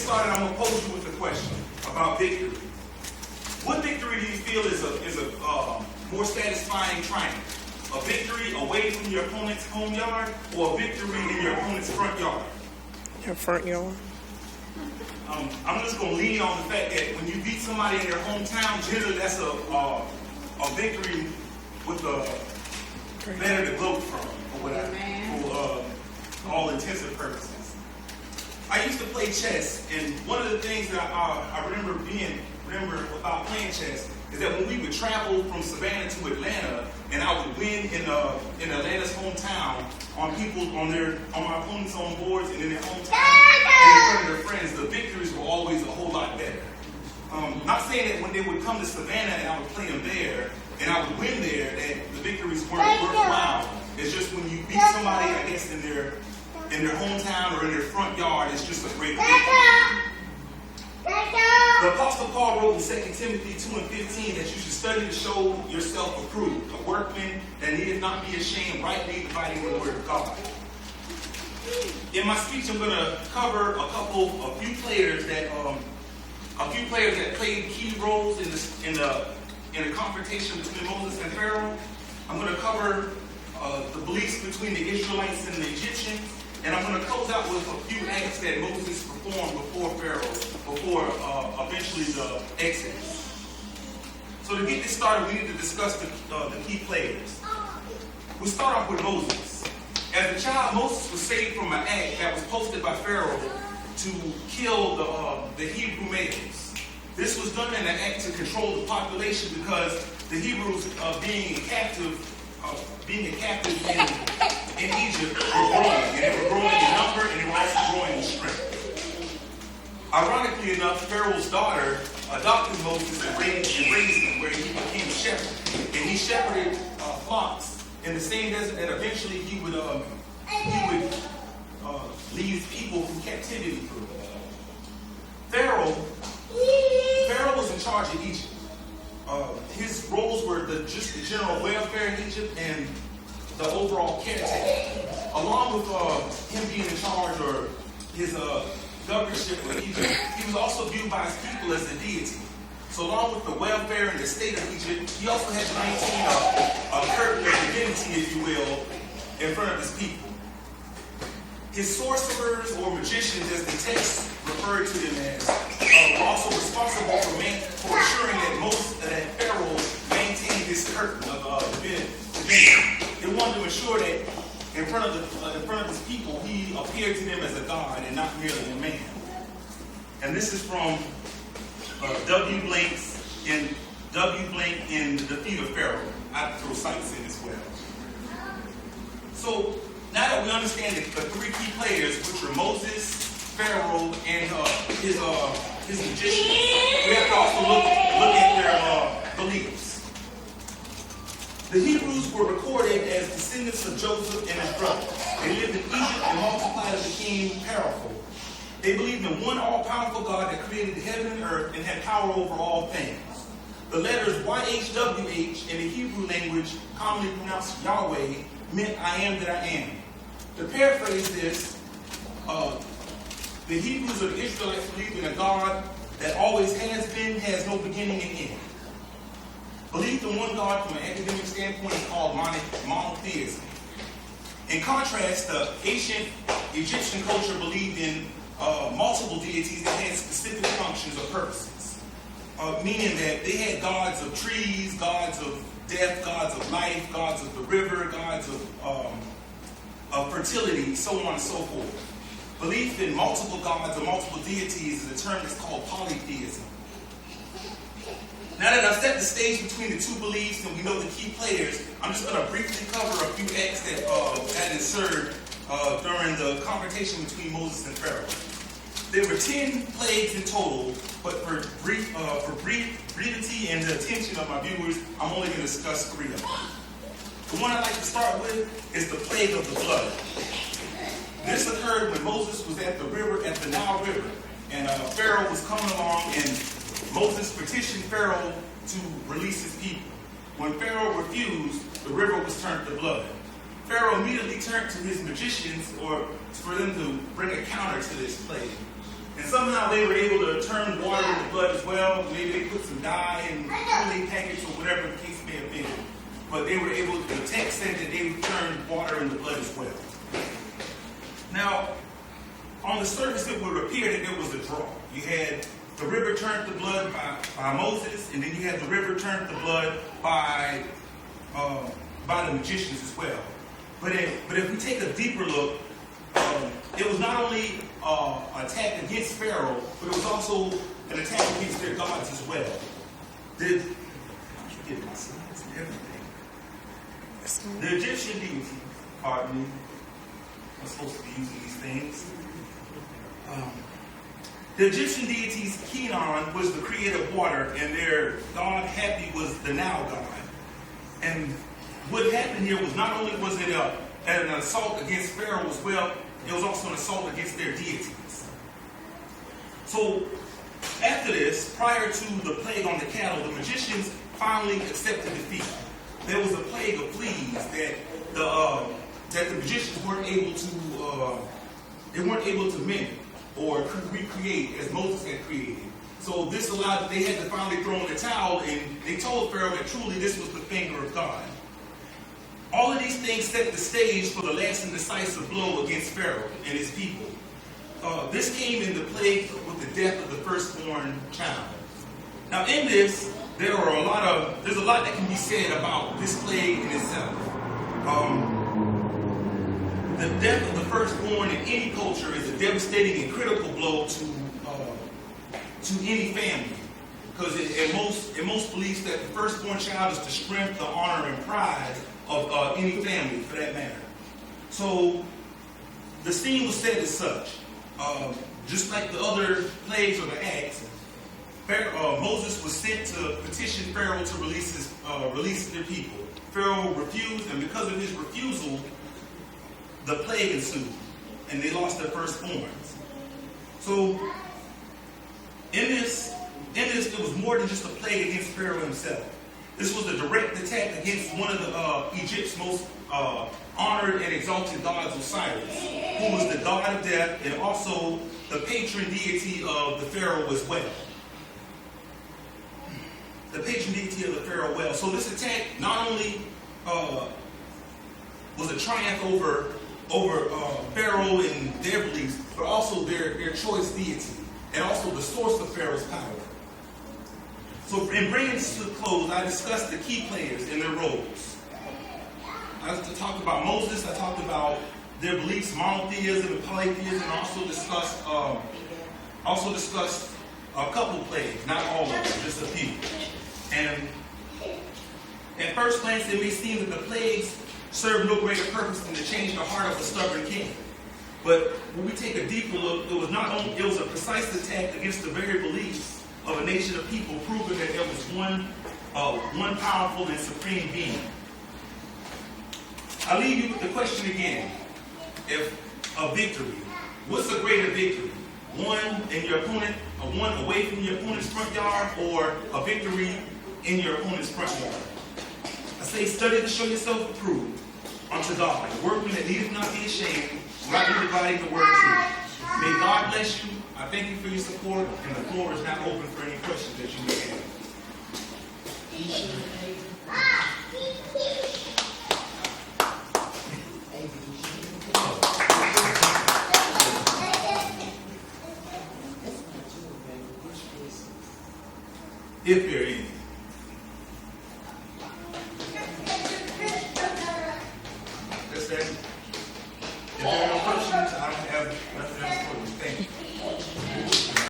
started, I'm going to pose you with a question about victory. What victory do you feel is a more satisfying triumph? A victory away from your opponent's home yard, or a victory in your opponent's front yard? Your front yard. I'm just going to lean on the fact that when you beat somebody in their hometown, generally that's a victory with a better to gloat from, or whatever, for all intents and purposes. I used to play chess, and one of the things that I remember about playing chess is that when we would travel from Savannah to Atlanta, and I would win in Atlanta's hometown on my opponent's own boards and in their hometown and in front of their friends, the victories were always a whole lot better. Not saying that when they would come to Savannah and I would play them there and I would win there, that the victories weren't worthwhile. It's just when you beat somebody, I guess, in their hometown or in their front yard, it's just a great victory. The Apostle Paul wrote in 2 Timothy 2:15 that you should study to show yourself approved, a workman that needeth not be ashamed, rightly dividing the word of God. In my speech, I'm going to cover a few players that played key roles in the confrontation between Moses and Pharaoh. I'm going to cover the beliefs between the Israelites and the Egyptians. And I'm going to close out with a few acts that Moses performed before Pharaoh, before eventually the Exodus. So to get this started, we need to discuss the key players. We start off with Moses. As a child, Moses was saved from an act that was posted by Pharaoh to kill the Hebrew males. This was done in an act to control the population because the Hebrews, being a captive in Egypt, were growing. And they were growing in number, and they were also growing in strength. Ironically enough, Pharaoh's daughter adopted Moses and raised him, where he became a shepherd. And he shepherded flocks in the same desert that eventually he would lead his people from captivity through. Pharaoh was in charge of Egypt. His roles were just the general welfare in Egypt and the overall caretaker. Along with him being in charge or his governorship of Egypt, he was also viewed by his people as a deity. So along with the welfare and the state of Egypt, he also had to maintain a curtain of divinity, if you will, in front of his people. His sorcerers or magicians, as the text referred to them as, were also responsible for ensuring that Pharaoh maintained this curtain of divinity. They wanted to ensure that in front of his people, he appeared to them as a god and not merely a man. And this is from W. Blank in The Defeat of Pharaoh. I throw cites in as well. So now that we understand the three key players, which are Moses, Pharaoh, and his magician, we have to also look at their beliefs. The Hebrews were recorded as descendants of Joseph and his brothers. They lived in Egypt and multiplied and became powerful. They believed in one all-powerful God that created heaven and earth and had power over all things. The letters YHWH in the Hebrew language, commonly pronounced Yahweh, meant I am that I am. To paraphrase this, the Hebrews or the Israelites believed in a God that always has been, has no beginning and end. Belief in one God from an academic standpoint is called monotheism. In contrast, the ancient Egyptian culture believed in multiple deities that had specific functions or purposes, meaning that they had gods of trees, gods of death, gods of life, gods of the river, gods of fertility, so on and so forth. Belief in multiple gods or multiple deities is a term that's called polytheism. Now that I've set the stage between the two beliefs and we know the key players, I'm just going to briefly cover a few acts that ensued during the confrontation between Moses and Pharaoh. There were 10 plagues in total, but for brevity and the attention of my viewers, I'm only going to discuss 3 of them. The one I'd like to start with is the plague of the flood. This occurred when Moses was at the Nile River, and Pharaoh was coming along, and Moses petitioned Pharaoh to release his people. When Pharaoh refused, the river was turned to blood. Pharaoh immediately turned to his magicians for them to bring a counter to this plague. And somehow they were able to turn water into blood as well. Maybe they put some dye in they packets or whatever the case may have been. But they were able, the text said that they turned water into blood as well. Now, on the surface it would appear that there was a draw. You had the river turned to blood by Moses, and then you had the river turned to blood by the magicians as well. But if we take a deeper look, it was not only an attack against Pharaoh, but it was also an attack against their gods as well. The Egyptian deity, pardon me, I'm supposed to be using these things. The Egyptian deities, Kenon was the creator of water, and their god Hapi was the Nile god. And what happened here was not only was it an assault against Pharaoh as well, it was also an assault against their deities. So after this, prior to the plague on the cattle, the magicians finally accepted defeat. There was a plague of fleas that the magicians weren't able to mimic or recreate as Moses had created. So this allowed, they had to finally throw in the towel, and they told Pharaoh that truly this was the finger of God. All of these things set the stage for the last and decisive blow against Pharaoh and his people. This came in the plague with the death of the firstborn child. Now in this, there's a lot that can be said about this plague in itself. The death of the firstborn in any culture is a devastating and critical blow to any family. Because in most beliefs that the firstborn child is the strength, the honor, and pride of any family, for that matter. So the scene was set as such. Just like the other plagues or the acts, Moses was sent to petition Pharaoh to release their people. Pharaoh refused, and because of his refusal, the plague ensued, and they lost their firstborns. So in this, it was more than just a plague against Pharaoh himself. This was a direct attack against one of Egypt's most honored and exalted gods, Osiris, who was the god of death and also the patron deity of the Pharaoh as well. The patron deity of the Pharaoh well. So this attack not only was a triumph over Pharaoh and their beliefs, but also their choice deity, and also the source of Pharaoh's power. So in bringing this to a close, I discussed the key players and their roles. I talked about Moses, I talked about their beliefs, monotheism and polytheism, and also discussed a couple plagues, not all of them, just a few. And at first glance, it may seem that the plagues served no greater purpose than to change the heart of a stubborn king. But when we take a deeper look, it was a precise attack against the very beliefs of a nation of people, proving that there was one powerful and supreme being. I leave you with the question again: if a victory, what's a greater victory? One in your opponent, one away from your opponent's front yard, or a victory in your opponent's front yard? I say, study to show yourself approved unto God, a workman that needeth not be ashamed, rightly dividing the word of truth. May God bless you. I thank you for your support, and the floor is now open for any questions that you may have. If there are any. That's that. If there are no questions, I don't have nothing else for you. Thank you.